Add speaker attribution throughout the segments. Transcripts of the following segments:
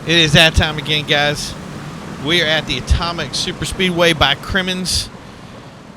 Speaker 1: It is that time again, guys. We are at the Atomic Super Speedway by Crimmins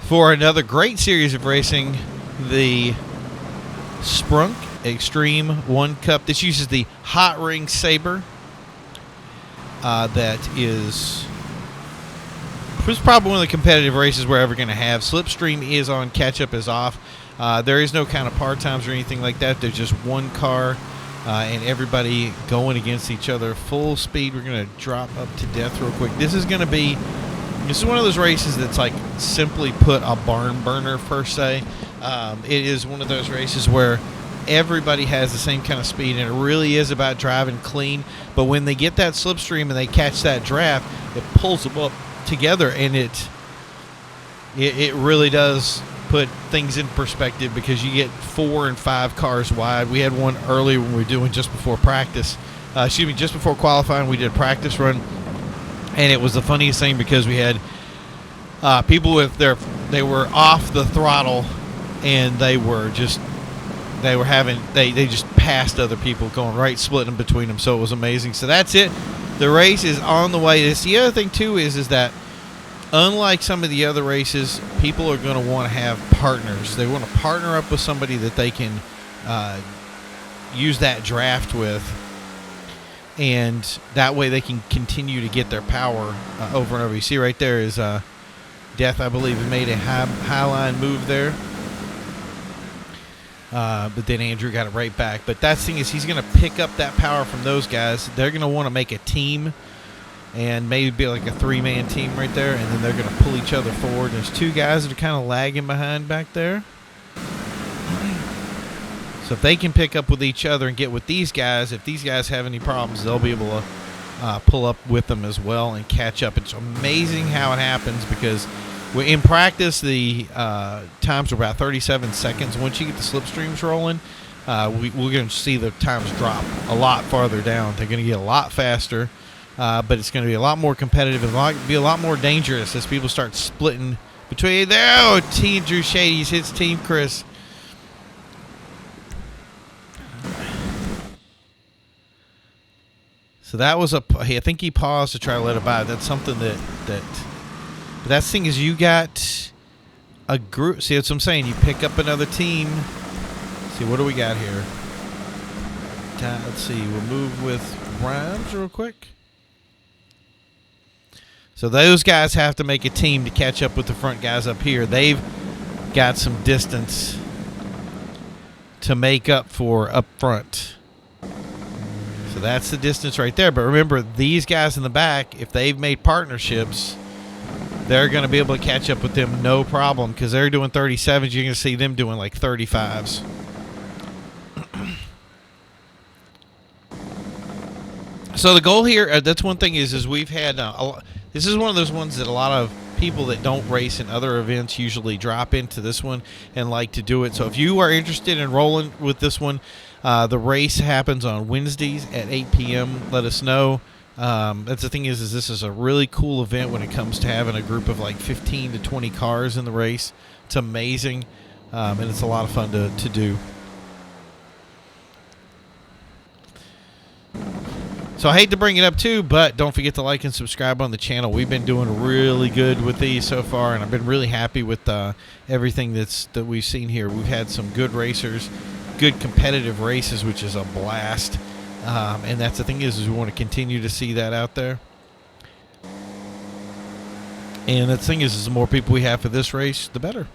Speaker 1: for another great series of racing, the Sprunk Xtreme 1 Cup. This uses the Hotring Saber. That is probably one of the competitive races we're ever going to have. Slipstream is on, catch-up is off. There is no kind of par times or anything like that. There's just one car and everybody going against each other full speed. We're going to drop up to death real quick. This is one of those races that's like simply put a barn burner per se. It is one of those races where everybody has the same kind of speed, and it really is about driving clean. But when they get that slipstream and they catch that draft, it pulls them up together, and it really does put things in perspective, because you get 4 and 5 cars wide. We had one earlier when we were doing just before practice. Just before qualifying, we did a practice run, and it was the funniest thing because we had people they were off the throttle, and they just passed other people, going right, splitting them between them. So it was amazing. So that's it. The race is on the way. The other thing too is that unlike some of the other races, people are going to want to have partners. They want to partner up with somebody that they can use that draft with, and that way they can continue to get their power over and over. You see right there is Death, I believe, made a high line move there. But then Andrew got it right back. But that thing is, he's going to pick up that power from those guys. They're going to want to make a team and maybe be like a 3-man team right there, and then they're going to pull each other forward. There's 2 guys that are kind of lagging behind back there. So if they can pick up with each other and get with these guys, if these guys have any problems, they'll be able to pull up with them as well and catch up. It's amazing how it happens, because in practice, the times are about 37 seconds. Once you get the slipstreams rolling, we're going to see the times drop a lot farther down. They're going to get a lot faster, but it's going to be a lot more competitive and be a lot more dangerous as people start splitting between there. Oh, Team Drew Shady's hits Team Chris. So that was I think he paused to try to let it by. That's something that. But that thing is, you got a group. See, that's what I'm saying. You pick up another team. See, what do we got here? Let's see. We'll move with Rhymes real quick. So those guys have to make a team to catch up with the front guys up here. They've got some distance to make up for up front. So that's the distance right there. But remember, these guys in the back, if they've made partnerships, they're going to be able to catch up with them no problem, because they're doing 37s. You're going to see them doing like 35s. So the goal here, that's one thing is we've had, this is one of those ones that a lot of people that don't race in other events usually drop into this one and like to do it. So if you are interested in rolling with this one, the race happens on Wednesdays at 8 p.m. Let us know. That's the thing is this is a really cool event when it comes to having a group of like 15 to 20 cars in the race. It's amazing, and it's a lot of fun to do. So I hate to bring it up too, but don't forget to like and subscribe on the channel. We've been doing really good with these so far, and I've been really happy with everything that we've seen here. We've had some good racers, good competitive races, which is a blast. And that's the thing is we want to continue to see that out there. And the thing is the more people we have for this race, the better.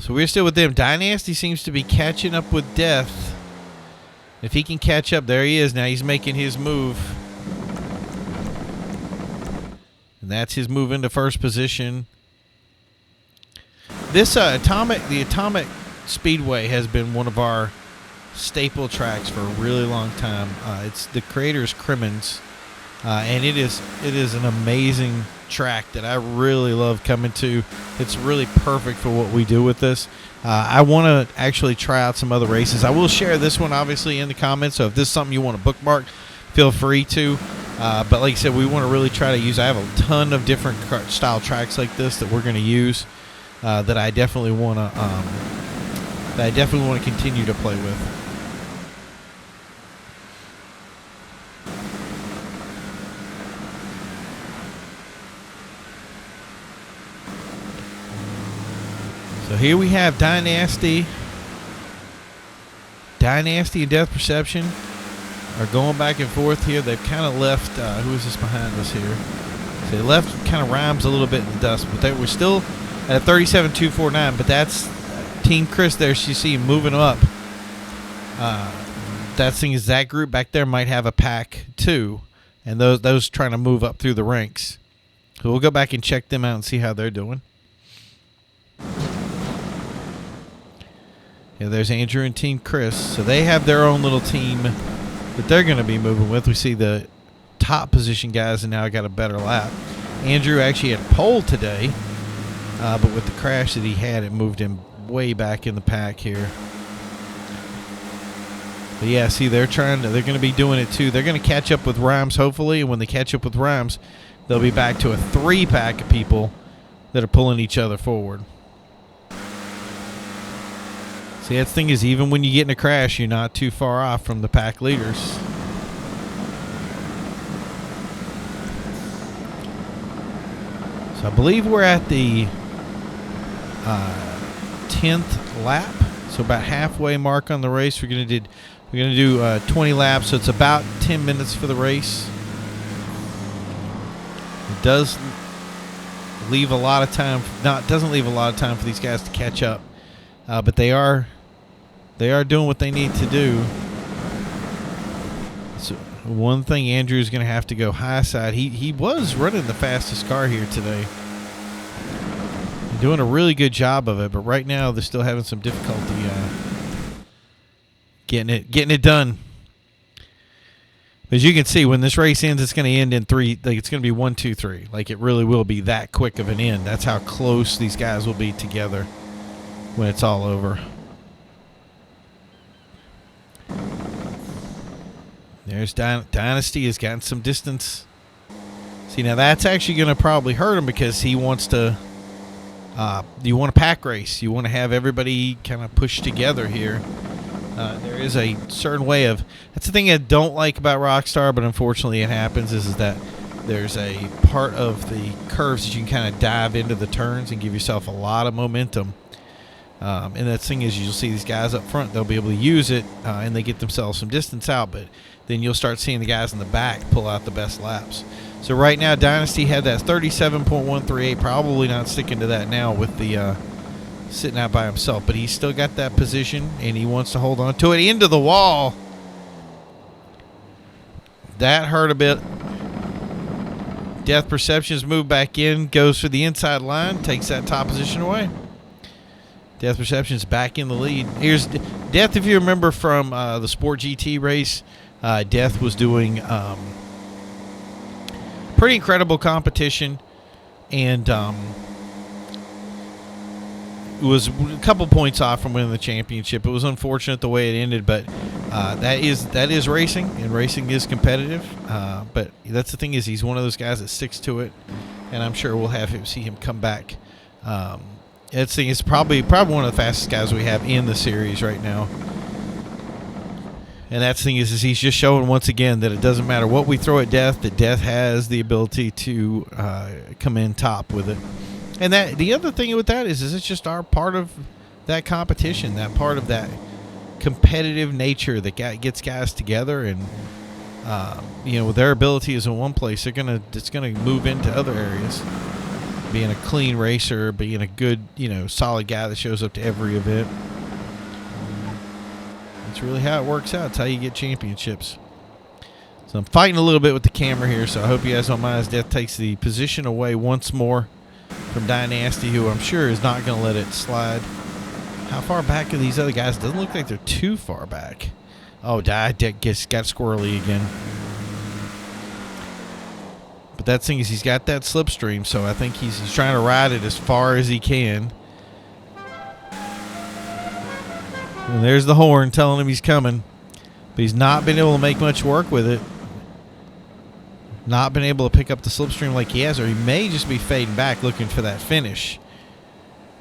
Speaker 1: So we're still with them. Dynasty seems to be catching up with Death. If he can catch up, there he is. Now he's making his move. And that's his move into first position. This the Atomic Speedway has been one of our staple tracks for a really long time. It's the creator's Crimmins, and it is an amazing track that I really love coming to. It's really perfect for what we do with this. I want to actually try out some other races. I will share this one obviously in the comments, so if this is something you want to bookmark, feel free to. But like I said, we want to really try to use, I have a ton of different style tracks like this that we're going to use, that I definitely want to that I definitely want to continue to play with. So here we have Dynasty. Dynasty and Death Perception are going back and forth here. They've kind of left, who is this behind us here? So they left kind of Rhymes a little bit in the dust, but they were still at 37.249, but that's Team Chris there. You see him moving up. That thing is that group back there might have a pack too, and those trying to move up through the ranks. So we'll go back and check them out and see how they're doing. Yeah, there's Andrew and Team Chris. So they have their own little team that they're going to be moving with. We see the top position guys and now got a better lap. Andrew actually had pole today, but with the crash that he had, it moved him way back in the pack here. But yeah, see, they're going to be doing it too. They're going to catch up with Rhymes, hopefully, and when they catch up with Rhymes, they'll be back to a 3-pack of people that are pulling each other forward. See, that thing is, even when you get in a crash, you're not too far off from the pack leaders. So I believe we're at the 10th lap, so about halfway mark on the race. We're gonna do 20 laps, so it's about 10 minutes for the race. It does leave a lot of time. Doesn't leave a lot of time for these guys to catch up, but they are doing what they need to do. So one thing, Andrew's going to have to go high side. He was running the fastest car here today, doing a really good job of it. But right now they're still having some difficulty getting it done. As you can see, when this race ends, it's going to end in 3. Like, it's going to be 1, 2, 3. Like, it really will be that quick of an end. That's how close these guys will be together when it's all over. There's Dynasty has gotten some distance. See, now that's actually going to probably hurt him because he wants to. You want a pack race. You want to have everybody kind of push together here. There is a certain way of. That's the thing I don't like about Rockstar, but unfortunately it happens. Is that there's a part of the curves that you can kind of dive into the turns and give yourself a lot of momentum. And that thing is, you'll see these guys up front, they'll be able to use it, and they get themselves some distance out, but then you'll start seeing the guys in the back pull out the best laps. So right now, Dynasty had that 37.138, probably not sticking to that now with the sitting out by himself, but he's still got that position, and he wants to hold on to it into the wall. That hurt a bit. Death Perception's moved back in, goes for the inside line, takes that top position away. Death Perception's back in the lead. Here's Death. If you remember from the Sport GT race, Death was doing pretty incredible competition, and was a couple points off from winning the championship. It was unfortunate the way it ended, but that is racing, and racing is competitive. But that's the thing, is he's one of those guys that sticks to it, and I'm sure we'll see him come back. That thing is probably one of the fastest guys we have in the series right now. And that thing is he's just showing once again that it doesn't matter what we throw at Death, that Death has the ability to come in top with it. And that the other thing with that is it's just our part of that competition, that part of that competitive nature that gets guys together, and their ability is in one place, it's gonna move into other areas. Being a clean racer, being a good, solid guy that shows up to every event. That's really how it works out. It's how you get championships. So I'm fighting a little bit with the camera here, so I hope you guys don't mind as Death takes the position away once more from Dynasty, who I'm sure is not going to let it slide. How far back are these other guys? Doesn't look like they're too far back. Oh, Death got squirrely again. But that thing is, he's got that slipstream, so I think he's trying to ride it as far as he can. And there's the horn telling him he's coming. But he's not been able to make much work with it. Not been able to pick up the slipstream like he has, or he may just be fading back looking for that finish.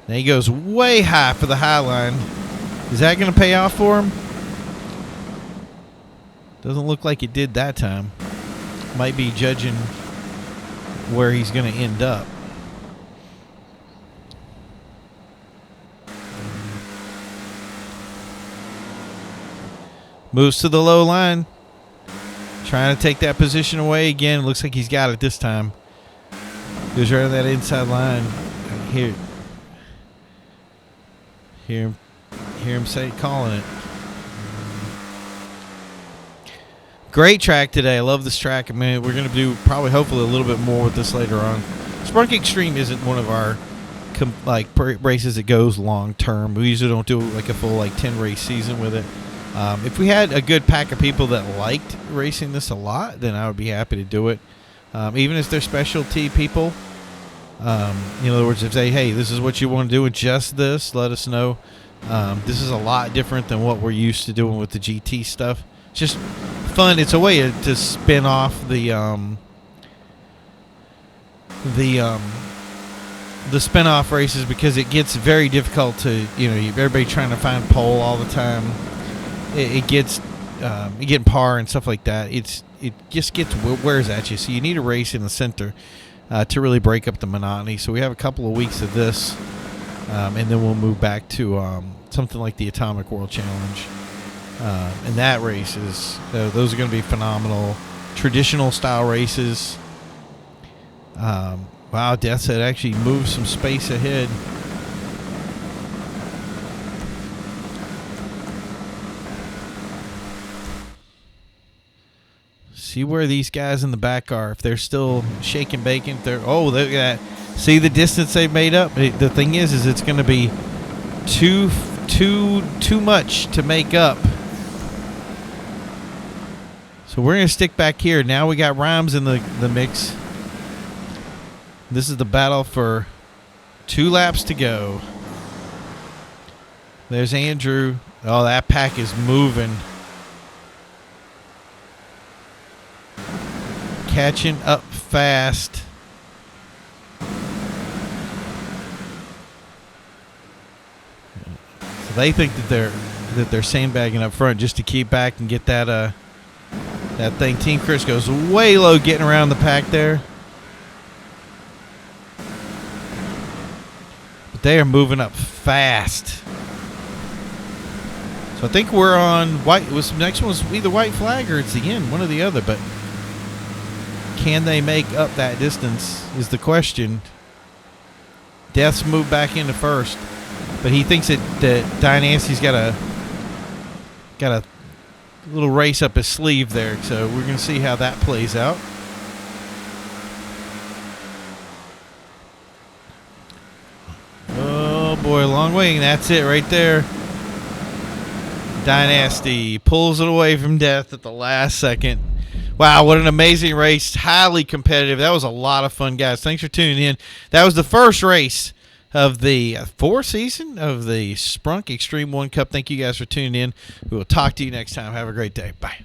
Speaker 1: Now he goes way high for the high line. Is that going to pay off for him? Doesn't look like it did that time. Might be judging where he's going to end up. Moves to the low line. Trying to take that position away again. Looks like he's got it this time. Goes right on that inside line. Hear him say calling it. Great track today. I love this track. I mean, we're going to do probably, hopefully, a little bit more with this later on. Sprunk Xtreme isn't one of our races that goes long term. We usually don't do like a full 10 race season with it. If we had a good pack of people that liked racing this a lot, then I would be happy to do it. Even if they're specialty people. In other words, if they, hey, this is what you want to do with just this, let us know. This is a lot different than what we're used to doing with the GT stuff. It's just fun. It's a way to spin off the spin-off races, because it gets very difficult to, everybody trying to find pole all the time. It gets you get par and stuff like that. It just wears at you. So you need a race in the center to really break up the monotony. So we have a couple of weeks of this, and then we'll move back to something like the Atomic World Challenge. And that race is those are going to be phenomenal, traditional style races. Wow, Death Set actually moves some space ahead. See where these guys in the back are. If they're still shaking bacon, look at that. See the distance they've made up. The thing is it's going to be too much to make up. So we're going to stick back here. Now we got Rhymes in the mix. This is the battle for 2 laps to go. There's Andrew. Oh, that pack is moving. Catching up fast. So they think that they're sandbagging up front just to keep back and get that thing. Team Chris goes way low getting around the pack there. But they are moving up fast. So I think we're on white. Next one was either white flag or it's the end, one or the other. But can they make up that distance is the question. Death's moved back into first, but he thinks that Dynasty's got a little race up his sleeve there. So we're going to see how that plays out. Oh boy, long wing. That's it right there. Dynasty pulls it away from Death at the last second. Wow, what an amazing race. Highly competitive. That was a lot of fun, guys. Thanks for tuning in. That was the first race of the 4th season of the Sprunk Xtreme 1 Cup. Thank you guys for tuning in. We will talk to you next time. Have a great day. Bye.